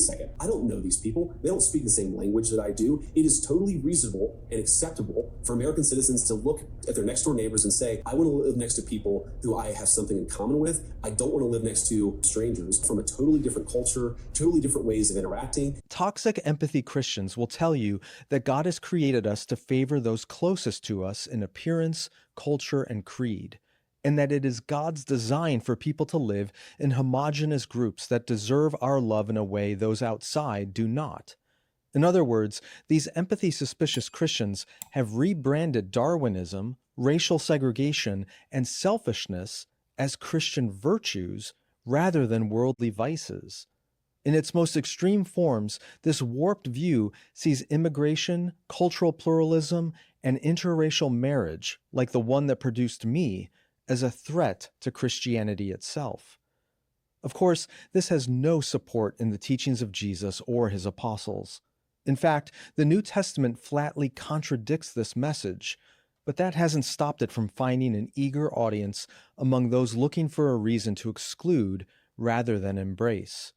a second, I don't know these people. They don't speak the same language that I do. It is totally reasonable and acceptable for American citizens to look at their next door neighbors and say, I want to live next to people who I have something in common with. I don't want to live next to strangers from a totally different culture, totally different ways of interacting. Toxic empathy Christians will tell you that God has created us to favor those closest to us in appearance, culture, and creed, and that it is God's design for people to live in homogeneous groups that deserve our love in a way those outside do not. In other words, these empathy-suspicious Christians have rebranded Darwinism, racial segregation, and selfishness as Christian virtues rather than worldly vices. In its most extreme forms, this warped view sees immigration, cultural pluralism, and interracial marriage, like the one that produced me, as a threat to Christianity itself. Of course, this has no support in the teachings of Jesus or his apostles. In fact, the New Testament flatly contradicts this message, but that hasn't stopped it from finding an eager audience among those looking for a reason to exclude rather than embrace.